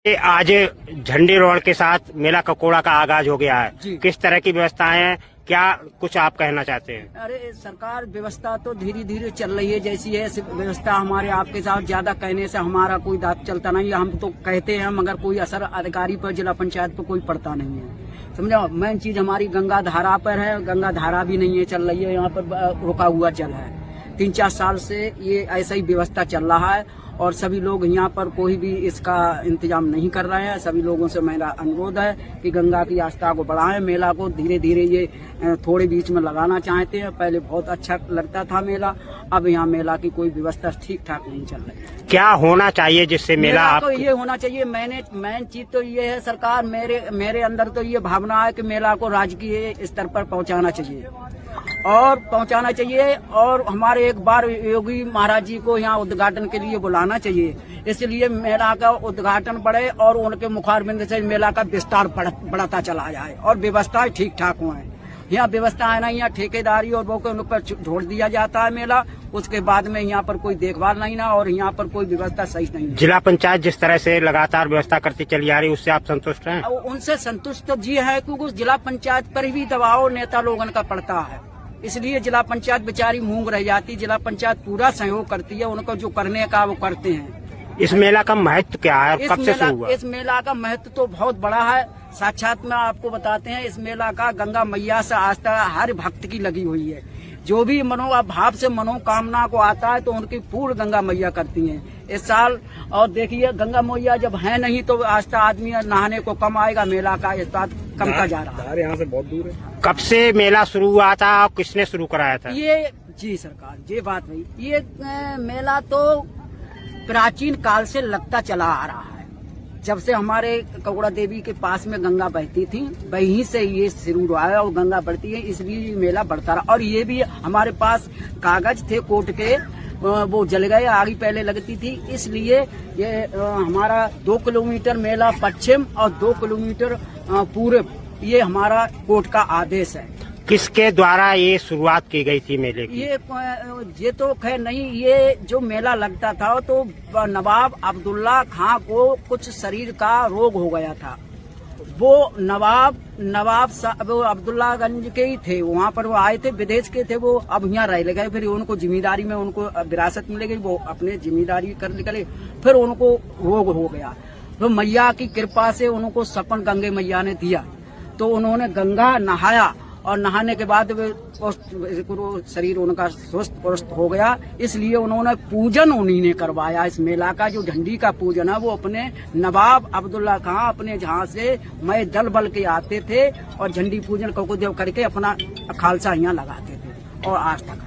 आज झंडे रोड के साथ मेला ककोड़ा का आगाज हो गया है। किस तरह की व्यवस्थाएं हैं, क्या कुछ आप कहना चाहते हैं? अरे सरकार व्यवस्था तो धीरे धीरे चल रही है, जैसी है व्यवस्था हमारे आपके साथ ज्यादा कहने से हमारा कोई दांत चलता नहीं है। हम तो कहते हैं मगर कोई असर अधिकारी पर, जिला पंचायत पर कोई पड़ता नहीं है। समझो, मेन चीज हमारी गंगा धारा पर है। गंगा धारा भी नहीं है, चल रही है। यहाँ पर रुका हुआ जल है। 3-4 साल से ये ऐसा ही व्यवस्था चल रहा है और सभी लोग यहाँ पर कोई भी इसका इंतजाम नहीं कर रहे हैं। सभी लोगों से मेरा अनुरोध है कि गंगा की आस्था को बढ़ाएं। मेला को धीरे धीरे ये थोड़े बीच में लगाना चाहते हैं। पहले बहुत अच्छा लगता था मेला, अब यहाँ मेला की कोई व्यवस्था ठीक ठाक नहीं चल रही है। क्या होना चाहिए जिससे मेला तो ये होना चाहिए, मेन चीज तो ये है, सरकार मेरे अंदर तो ये भावना है कि मेला को राजकीय स्तर पर पहुँचाना चाहिए और हमारे एक बार योगी महाराज जी को यहाँ उद्घाटन के लिए बुलाना चाहिए। इसलिए मेला का उद्घाटन बढ़े और उनके मुखारबिंद से मेला का विस्तार बढ़ाता चला जाए और व्यवस्थाएं ठीक ठाक हो। यहाँ व्यवस्थाएं नहीं, यहाँ ठेकेदारी और वो को उन पर छोड़ दिया जाता है मेला। उसके बाद में यहाँ पर कोई देखभाल नहीं ना, और यहाँ पर कोई व्यवस्था सही नहीं है। जिला पंचायत जिस तरह से लगातार व्यवस्था करती चली आ रही, उससे आप संतुष्ट हैं? उनसे संतुष्ट तो जी है, क्योंकि जिला पंचायत पर भी दबाव नेता लोगों का पड़ता है। इसलिए जिला पंचायत बेचारी मूंग रह जाती। जिला पंचायत पूरा सहयोग करती है, उनको जो करने का वो करते हैं। इस मेला का महत्व क्या है, कब से शुरू हुआ? इस मेला का महत्व तो बहुत बड़ा है। साक्षात में आपको बताते हैं, इस मेला का गंगा मैया से आस्था हर भक्त की लगी हुई है। जो भी भाव से मनोकामना को आता है तो उनकी पूर्ण गंगा मैया करती हैं इस साल। और देखिए, गंगा मैया जब है नहीं तो आस्था आदमी नहाने को कम आएगा। मेला का इस बात कमता जा रहा है। यहाँ से बहुत दूर है। कब से मेला शुरू हुआ था और किसने शुरू कराया था? ये जी सरकार, ये बात हुई। ये मेला तो प्राचीन काल से लगता चला आ रहा है। जब से हमारे ककोड़ा देवी के पास में गंगा बहती थी, वहीं से ये शुरू हुआ है और गंगा बढ़ती है, इसलिए मेला बढ़ता रहा। और ये भी हमारे पास कागज थे कोर्ट के, वो जल गए। आगे पहले लगती थी, इसलिए ये हमारा 2 किलोमीटर मेला पश्चिम और 2 किलोमीटर पूर्व, ये हमारा कोर्ट का आदेश है। किसके द्वारा ये शुरुआत की गई थी मेले की? ये तो खैर नहीं, ये जो मेला लगता था तो नवाब अब्दुल्ला खां को कुछ शरीर का रोग हो गया था। वो नवाब वो अब्दुल्लागंज के ही थे। वहाँ पर वो आए थे, विदेश के थे वो। अब यहाँ रह गए, फिर उनको जिम्मेदारी में उनको विरासत मिल गई, वो अपने जिम्मेदारी कर निकले। फिर उनको रोग हो गया, तो मैया की कृपा से उनको सपन गंगे मैया ने दिया, तो उन्होंने गंगा नहाया और नहाने के बाद शरीर उनका स्वस्थ हो गया। इसलिए उन्होंने पूजन उन्हीं ने करवाया। इस मेला का जो झंडी का पूजन है वो अपने नवाब अब्दुल्ला खां अपने जहाँ से मैं दल बल के आते थे और झंडी पूजन करके अपना खालसा यहाँ लगाते थे और आज तक